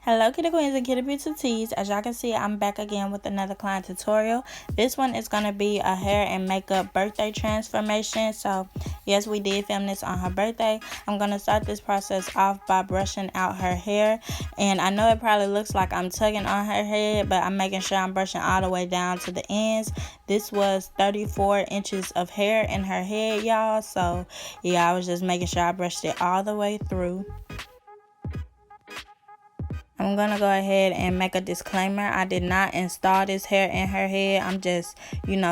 Hello kitty queens and kitty beauties. As y'all can see, I'm back again with another client tutorial. This one is going to be a hair and makeup birthday transformation. So yes, we did film this on her birthday. I'm going to start this process off by brushing out her hair. And I know it probably looks like I'm tugging on her head, but I'm making sure I'm brushing all the way down to the ends. This was 34 inches of hair in her head, y'all. So yeah, I was just making sure I brushed it all the way through. I'm gonna go ahead and make a disclaimer. I did not install this hair in her head. I'm just,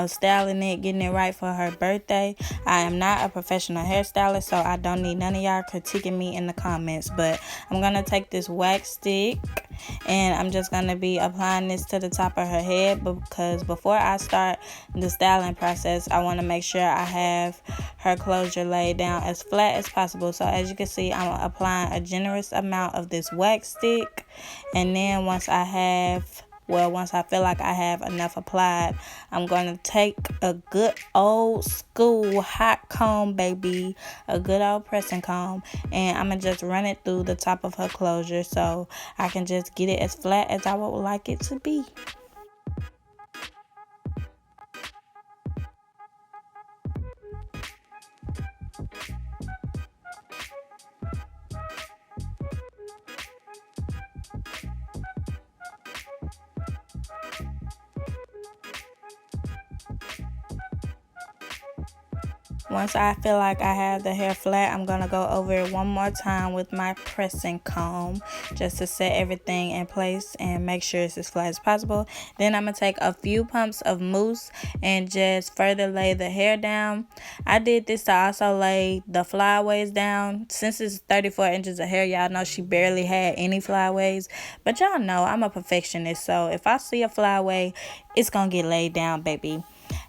styling it, getting it right for her birthday. I am not a professional hairstylist, so I don't need none of y'all critiquing me in the comments. But I'm gonna take this wax stick and I'm just gonna be applying this to the top of her head, because before I start the styling process, I want to make sure I have her closure laid down as flat as possible. So as you can see, I'm applying a generous amount of this wax stick, and then once I feel like I have enough applied, I'm going to take a good old school hot comb, baby, a good old pressing comb, and I'm going to just run it through the top of her closure so I can just get it as flat as I would like it to be. Once I feel like I have the hair flat, I'm going to go over it one more time with my pressing comb just to set everything in place and make sure it's as flat as possible. Then I'm going to take a few pumps of mousse and just further lay the hair down. I did this to also lay the flyaways down. Since it's 34 inches of hair, y'all know she barely had any flyaways. But y'all know I'm a perfectionist, so if I see a flyaway, it's going to get laid down, baby.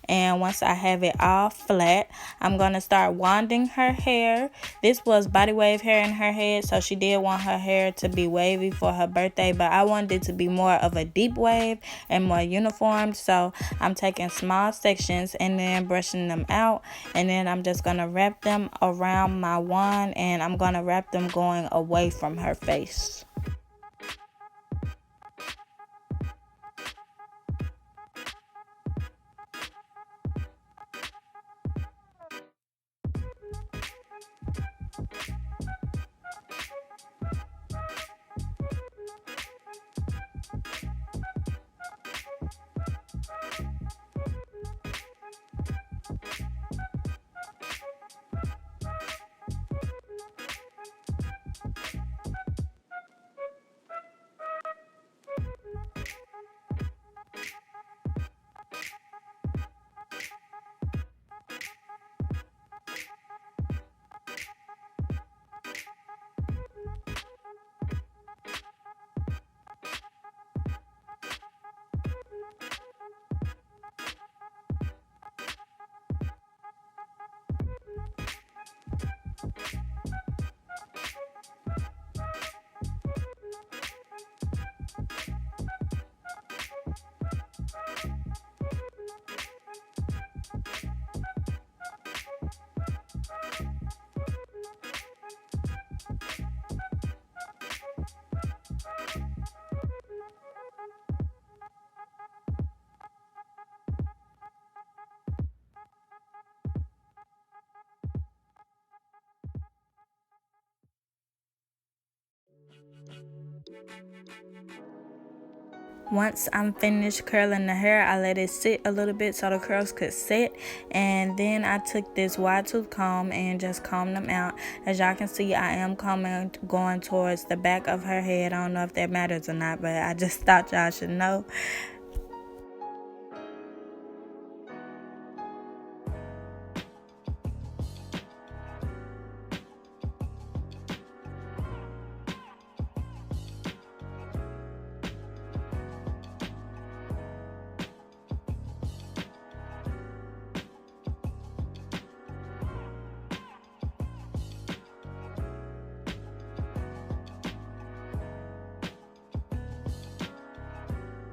And once I have it all flat, I'm going to start wanding her hair. This was body wave hair in her head, so she did want her hair to be wavy for her birthday, but I wanted it to be more of a deep wave and more uniform. So I'm taking small sections and then brushing them out, and then I'm just going to wrap them around my wand, and I'm going to wrap them going away from her face. Once I'm finished curling the hair, I let it sit a little bit so the curls could set, and then I took this wide tooth comb and just combed them out. As y'all can see, I am combing going towards the back of her head. I don't know if that matters or not, but I just thought y'all should know.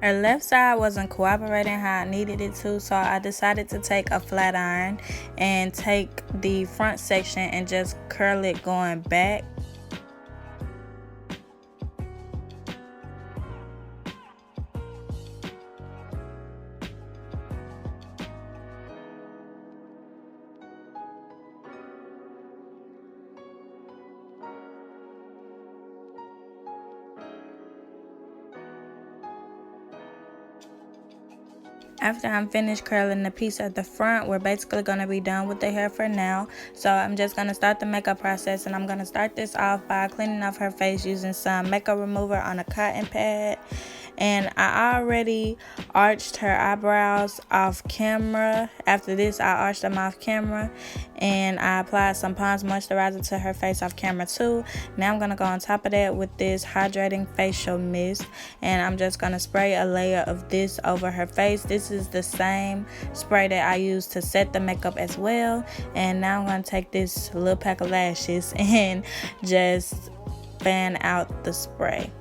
Her left side wasn't cooperating how I needed it to, so I decided to take a flat iron and take the front section and just curl it going back. After I'm finished curling the piece at the front, we're basically going to be done with the hair for now. So I'm just going to start the makeup process, and I'm going to start this off by cleaning off her face using some makeup remover on a cotton pad. And I already arched her eyebrows off camera. After this, I arched them off camera, and I applied some Pond's moisturizer to her face off camera too. Now I'm going to go on top of that with this hydrating facial mist, and I'm just going to spray a layer of this over her face. This is the same spray that I used to set the makeup as well. And now I'm going to take this little pack of lashes and just fan out the spray.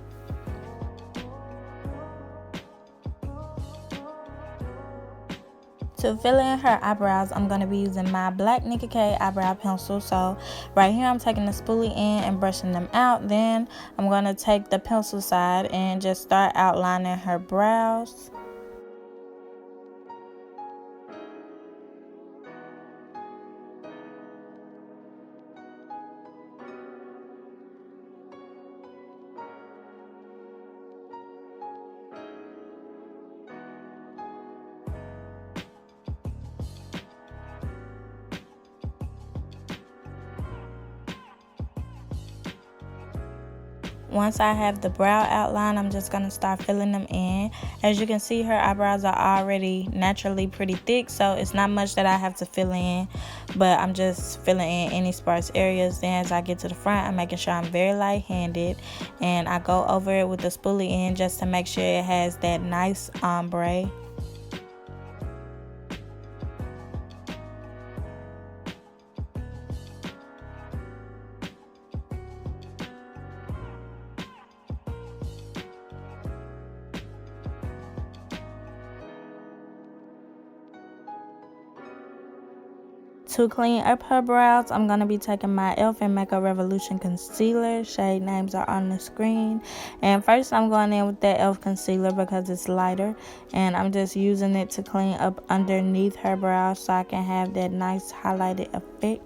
To fill in her eyebrows, I'm going to be using my black Nicka K eyebrow pencil. So right here, I'm taking the spoolie in and brushing them out. Then I'm going to take the pencil side and just start outlining her brows. Once I have the brow outline, I'm just going to start filling them in. As you can see, her eyebrows are already naturally pretty thick, so it's not much that I have to fill in, but I'm just filling in any sparse areas. Then as I get to the front, I'm making sure I'm very light-handed, and I go over it with the spoolie in just to make sure it has that nice ombre. To clean up her brows, I'm going to be taking my e.l.f. and MakeupRevolution concealer. Shade names are on the screen. And first I'm going in with that e.l.f. concealer because it's lighter. And I'm just using it to clean up underneath her brows so I can have that nice highlighted effect.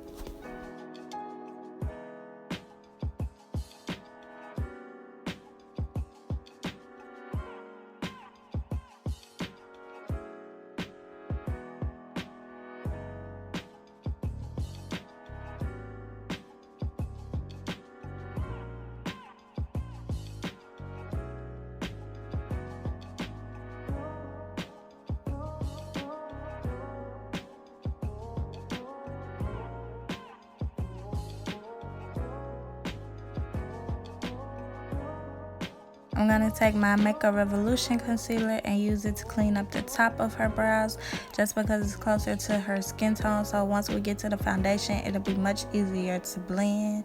I'm going to take my MakeupRevolution concealer and use it to clean up the top of her brows just because it's closer to her skin tone. So once we get to the foundation, it'll be much easier to blend.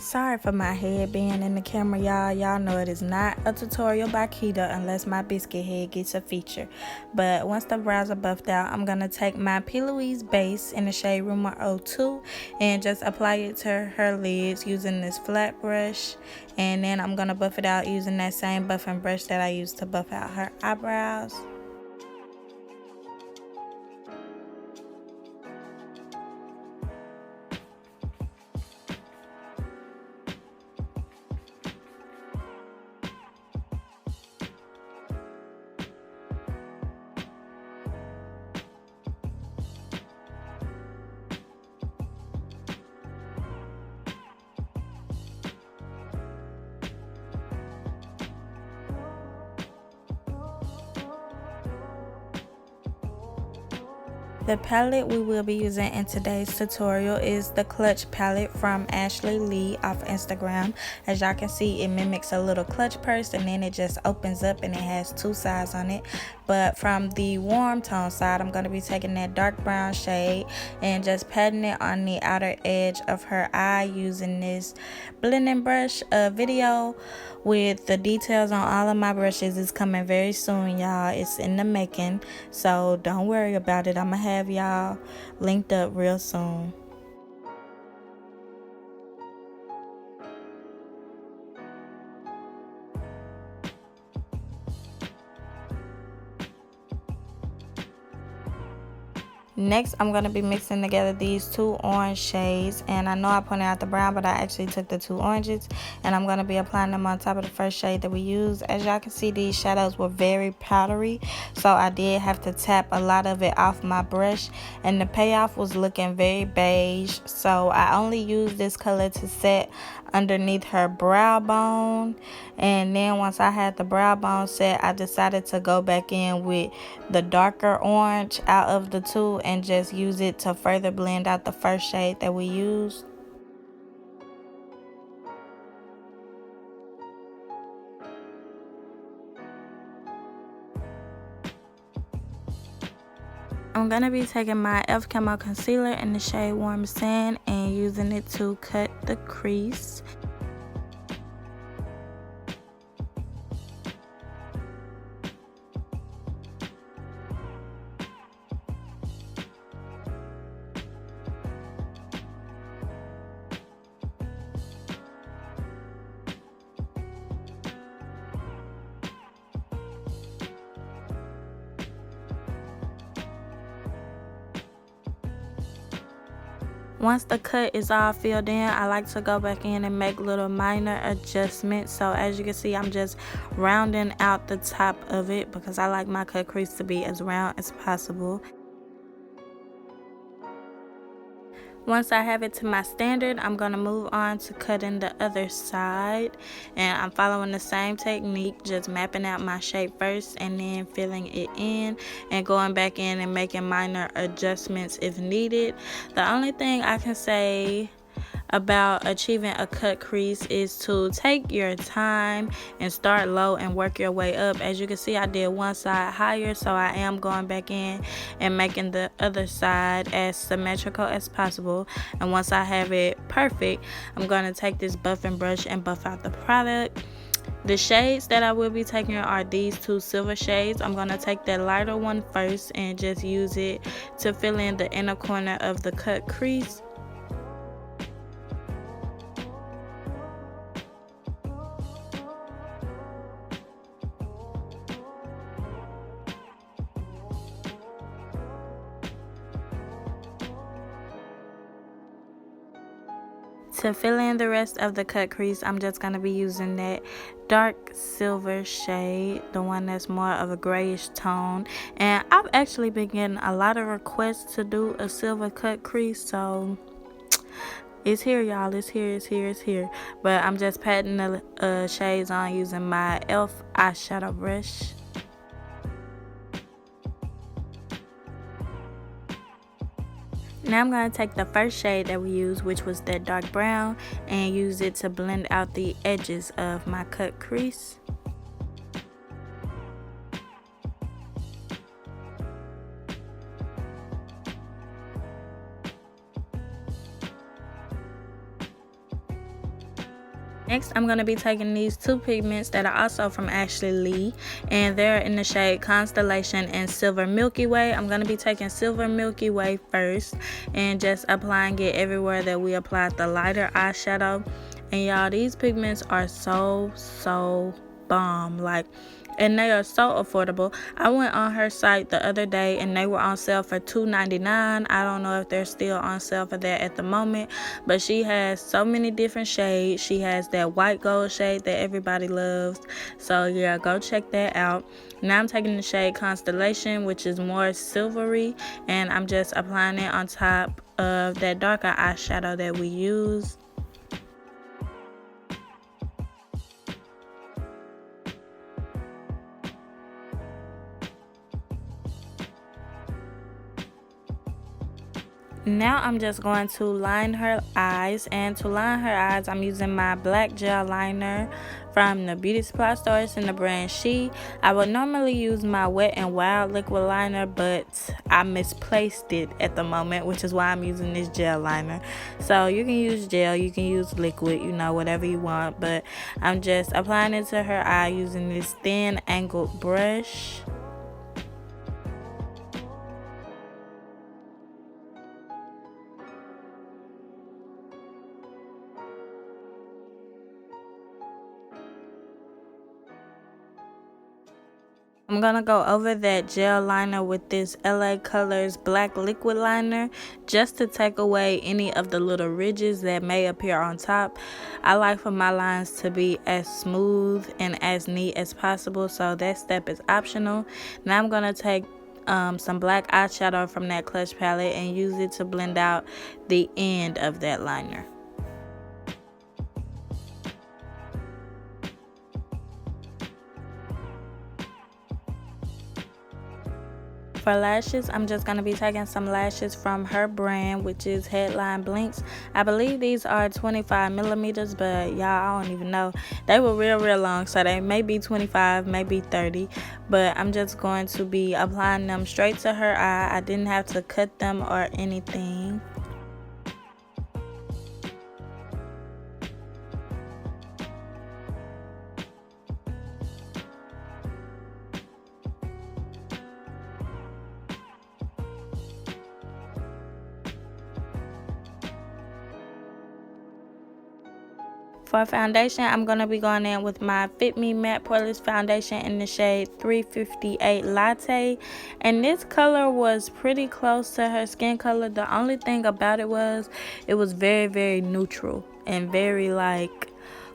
Sorry for my head being in the camera, y'all. Y'all know it is not a tutorial by Keita unless my biscuit head gets a feature. But once the brows are buffed out, I'm going to take my P.Louise base in the shade Rumor 02 and just apply it to her lids using this flat brush. And then I'm going to buff it out using that same buffing brush that I used to buff out her eyebrows. The palette we will be using in today's tutorial is the Clutch palette from Ashley Lee off Instagram. As y'all can see, it mimics a little clutch purse and then it just opens up and it has two sides on it. But from the warm tone side, I'm going to be taking that dark brown shade and just patting it on the outer edge of her eye using this blending brush. Video with the details on all of my brushes is coming very soon, y'all. It's in the making, so don't worry about it. I'm gonna have y'all linked up real soon. Next, I'm going to be mixing together these two orange shades, and I know I pointed out the brown, but I actually took the two oranges and I'm going to be applying them on top of the first shade that we used. As y'all can see, these shadows were very powdery, so I did have to tap a lot of it off my brush, and the payoff was looking very beige, so I only used this color to set underneath her brow bone. And then once I had the brow bone set, I decided to go back in with the darker orange out of the two and just use it to further blend out the first shade that we used. I'm going to be taking my e.l.f. Camo Concealer in the shade Warm Sand and using it to cut the crease. Once the cut is all filled in, I like to go back in and make little minor adjustments. So as you can see, I'm just rounding out the top of it because I like my cut crease to be as round as possible. Once I have it to my standard, I'm going to move on to cutting the other side, and I'm following the same technique, just mapping out my shape first and then filling it in and going back in and making minor adjustments if needed. The only thing I can say about achieving a cut crease is to take your time and start low and work your way up. As you can see, I did one side higher, so I am going back in and making the other side as symmetrical as possible. And once I have it perfect, I'm going to take this buffing brush and buff out the product. The shades that I will be taking are these two silver shades. I'm going to take that lighter one first and just use it to fill in the inner corner of the cut crease. To fill in the rest of the cut crease, I'm just going to be using that dark silver shade, the one that's more of a grayish tone. And I've actually been getting a lot of requests to do a silver cut crease, so it's here, y'all. It's here. But I'm just patting the shades on using my e.l.f. eyeshadow brush. Now I'm going to take the first shade that we used, which was that dark brown, and use it to blend out the edges of my cut crease. Next, I'm going to be taking these two pigments that are also from Ashley Lee, and they're in the shade Constellation and Silver Milky Way. I'm going to be taking Silver Milky Way first and just applying it everywhere that we applied the lighter eyeshadow. And y'all, these pigments are so bomb, and they are so affordable. I went on her site the other day and they were on sale for $2.99. I don't know if they're still on sale for that at the moment, but she has so many different shades. She has that white gold shade that everybody loves, so yeah, go check that out. Now I'm taking the shade Constellation, which is more silvery, and I'm just applying it on top of that darker eyeshadow that we used. Now I'm just going to line her eyes, and to line her eyes I'm using my black gel liner from the beauty supply store. It's in the brand S.H.E. I would normally use my Wet n Wild liquid liner, but I misplaced it at the moment, which is why I'm using this gel liner. So you can use gel, you can use liquid, you know, whatever you want, but I'm just applying it to her eye using this thin angled brush. I'm gonna go over that gel liner with this LA Colors black liquid liner just to take away any of the little ridges that may appear on top. I like for my lines to be as smooth and as neat as possible, so that step is optional. Now I'm gonna take some black eyeshadow from that Clutch palette and use it to blend out the end of that liner. For lashes, I'm just going to be taking some lashes from her brand, which is Headline Blinks. I believe these are 25 millimeters, but y'all, I don't even know. They were real long, so they may be 25, maybe 30. But I'm just going to be applying them straight to her eye. I didn't have to cut them or anything. For foundation, I'm going to be going in with my FitMe Matte Poreless Foundation in the shade 358 Latte. And this color was pretty close to her skin color. The only thing about it was very neutral and very like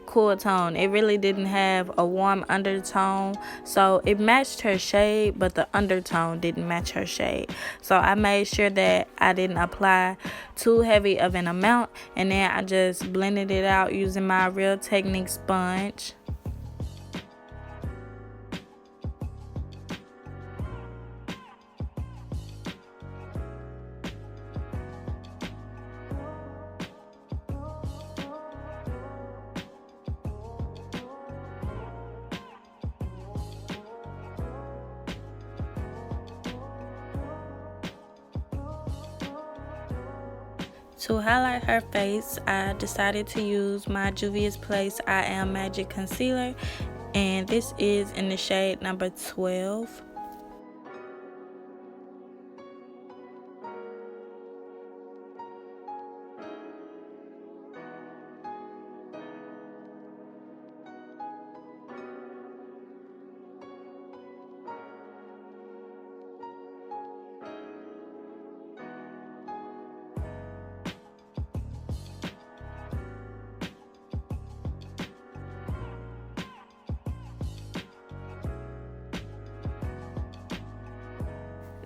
cool tone. It really didn't have a warm undertone, so it matched her shade, but the undertone didn't match her shade. So I made sure that I didn't apply too heavy of an amount, and then I just blended it out using my Real Technique sponge. To highlight her face, I decided to use my Juvia's Place I Am Magic Concealer, and this is in the shade number 12.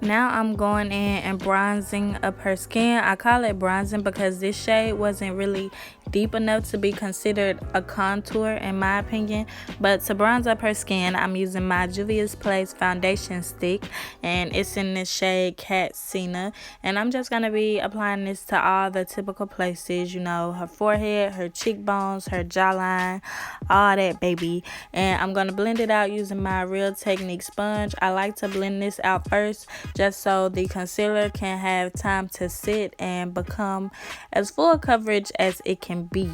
Now I'm going in and bronzing up her skin. I call it bronzing because this shade wasn't really deep enough to be considered a contour in my opinion. But to bronze up her skin, I'm using my Juvia's Place foundation stick, and it's in the shade Cat Cena. And I'm just going to be applying this to all the typical places, you know, her forehead, her cheekbones, her jawline, all that baby. And I'm going to blend it out using my Real Technique sponge. I like to blend this out first, just so the concealer can have time to sit and become as full coverage as it can be.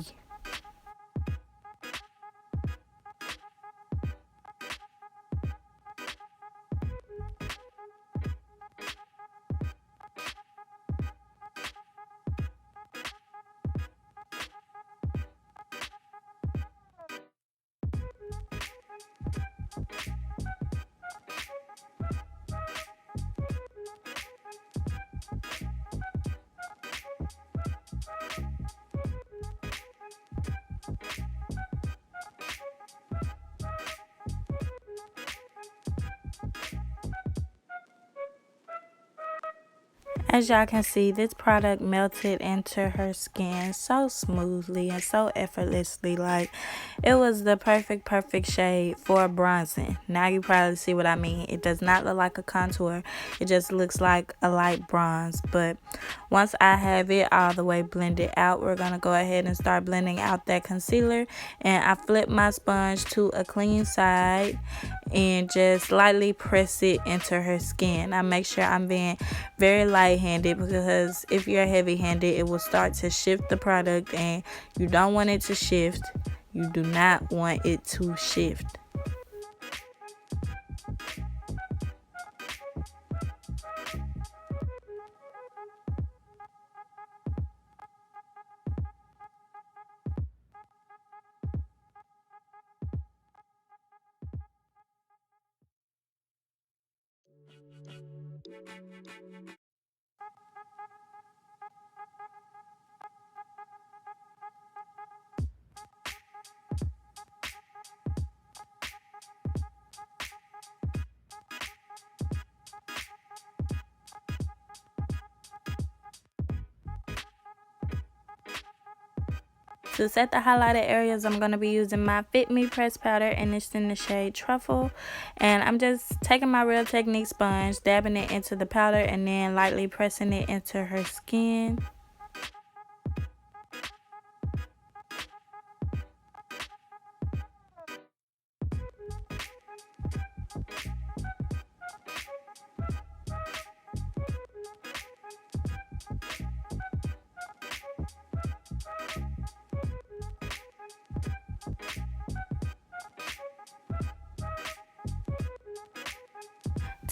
As y'all can see, this product melted into her skin so smoothly and so effortlessly. Like, it was the perfect shade for bronzing. Now you probably see what I mean. It does not look like a contour. It just looks like a light bronze. But once I have it all the way blended out, we're going to go ahead and start blending out that concealer. And I flip my sponge to a clean side and just lightly press it into her skin. I make sure I'm being very light-handed, because if you're heavy-handed, it will start to shift the product, and you don't want it to shift. You do not want it to shift. To set the highlighted areas, I'm going to be using my FitMe pressed powder, and it's in the shade Truffle. And I'm just taking my Real Technique sponge, dabbing it into the powder, and then lightly pressing it into her skin.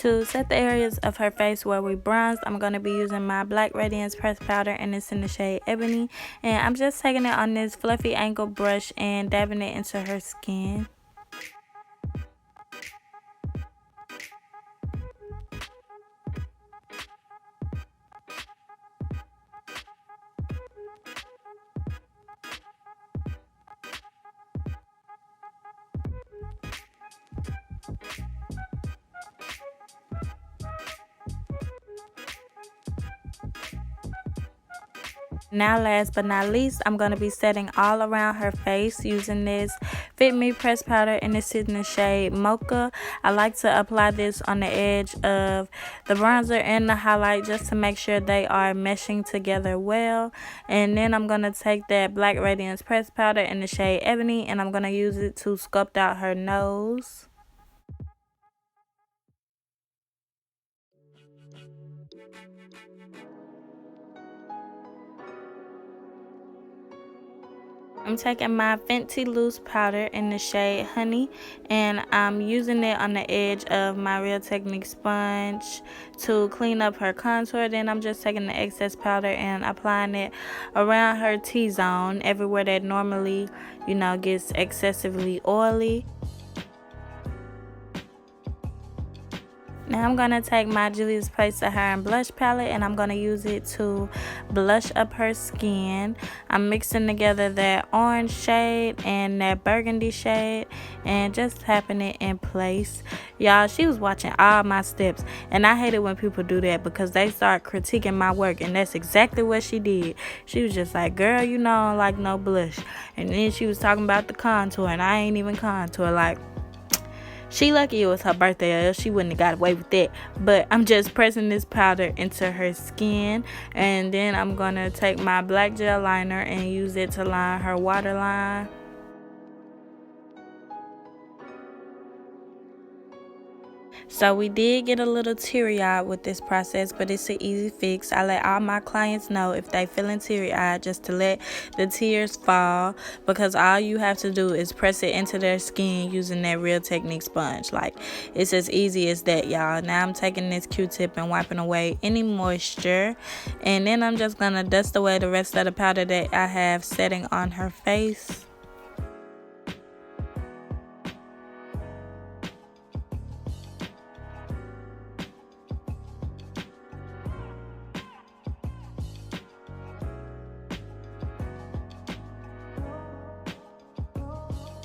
To set the areas of her face where we bronzed, I'm going to be using my Black Radiance pressed powder, and it's in the shade Ebony. And I'm just taking it on this fluffy angle brush and dabbing it into her skin. Now, last but not least, I'm going to be setting all around her face using this Fit Me pressed powder, and it's in the shade Mocha. I like to apply this on the edge of the bronzer and the highlight just to make sure they are meshing together well. And then I'm going to take that Black Radiance pressed powder in the shade Ebony, and I'm going to use it to sculpt out her nose. I'm taking my Fenty Loose powder in the shade Honey, and I'm using it on the edge of my Real Technique sponge to clean up her contour. Then I'm just taking the excess powder and applying it around her T-zone, everywhere that normally, gets excessively oily. Now I'm going to take my Juvia's Place to Hair and Blush palette, and I'm going to use it to blush up her skin. I'm mixing together that orange shade and that burgundy shade and just tapping it in place. Y'all, she was watching all my steps, and I hate it when people do that because they start critiquing my work, and that's exactly what she did. She was just like, girl, I don't like no blush. And then she was talking about the contour, and I ain't even contour. Like, she lucky it was her birthday, or else she wouldn't have got away with that. But I'm just pressing this powder into her skin, and then I'm going to take my black gel liner and use it to line her waterline. So we did get a little teary-eyed with this process, but it's an easy fix. I let all my clients know if they feeling teary-eyed just to let the tears fall, because all you have to do is press it into their skin using that Real Technique sponge. Like, it's as easy as that, y'all. Now I'm taking this Q-tip and wiping away any moisture, and then I'm just gonna dust away the rest of the powder that I have setting on her face.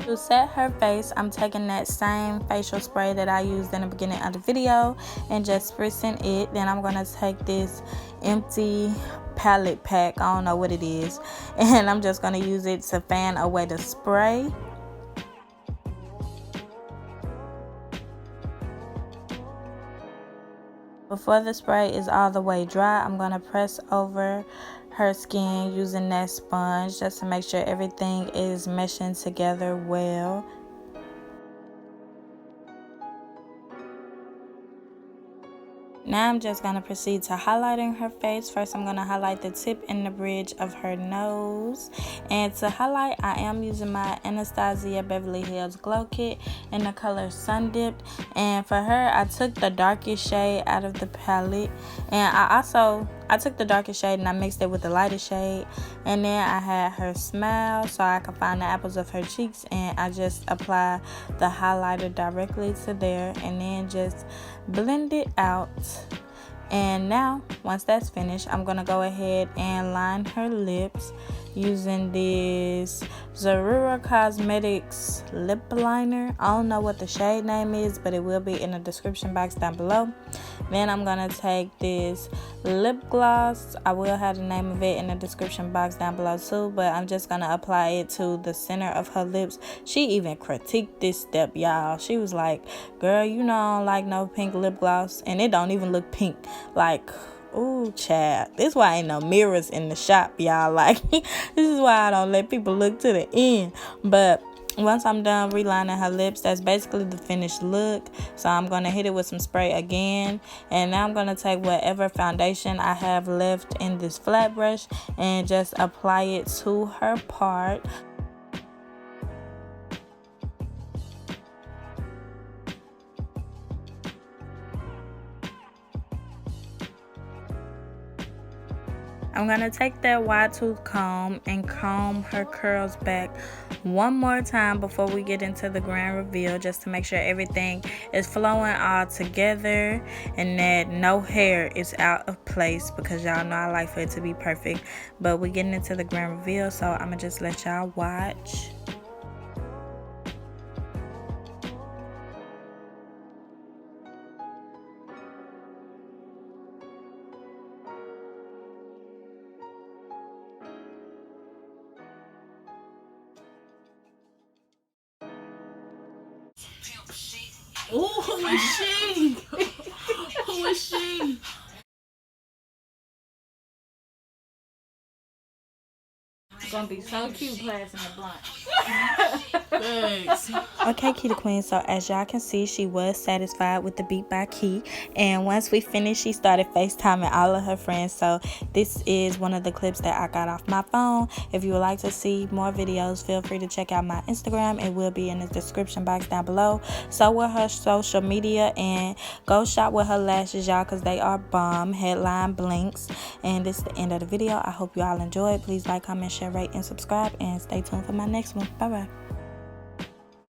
To set her face, I'm taking that same facial spray that I used in the beginning of the video and just spritzing it. Then I'm going to take this empty palette pack. I don't know what it is. And I'm just going to use it to fan away the spray. Before the spray is all the way dry, I'm going to press over her skin using that sponge just to make sure everything is meshing together well. Now I'm just going to proceed to highlighting her face. First, I'm going to highlight the tip and the bridge of her nose. And to highlight, I am using my Anastasia Beverly Hills Glow Kit in the color Sun Dipped. And for her, I took the darkest shade out of the palette. And I took the darkest shade and I mixed it with the lightest shade. And then I had her smile so I could find the apples of her cheeks. And I just apply the highlighter directly to there. And then just blend it out. And now once that's finished, I'm gonna go ahead and line her lips using this Zerura Cosmetics lip liner. I don't know what the shade name is, but it will be in the description box down below. Then I'm gonna take this lip gloss. I will have the name of it in the description box down below too, but I'm just gonna apply it to the center of her lips. She even critiqued this step, y'all. She was like, girl, you know I don't like no pink lip gloss, and it don't even look pink. Like, ooh, child, this is why ain't no mirrors in the shop, y'all. Like, this is why I don't let people look to the end. But once I'm done relining her lips, that's basically the finished look. So I'm going to hit it with some spray again. And now I'm going to take whatever foundation I have left in this flat brush and just apply it to her part. I'm going to take that wide tooth comb and comb her curls back one more time before we get into the grand reveal, just to make sure everything is flowing all together and that no hair is out of place, because y'all know I like for it to be perfect. But we're getting into the grand reveal, so I'm going to just let y'all watch. Ooh, who is she? Who is she? It's gonna be so cute passing the blunt. Thanks. Okay, Key the Queen, so as y'all can see, she was satisfied with the beat by Key, and once we finished, she started FaceTiming all of her friends. So this is one of the clips that I got off my phone. If you would like to see more videos, feel free to check out my Instagram. It will be in the description box down below. So with her social media, and go shop with her lashes, y'all, because they are bomb. Headline blinks. And this is the end of the video. I hope you all enjoyed. Please like, comment, share, rate, and subscribe, and stay tuned for my next one. Bye bye.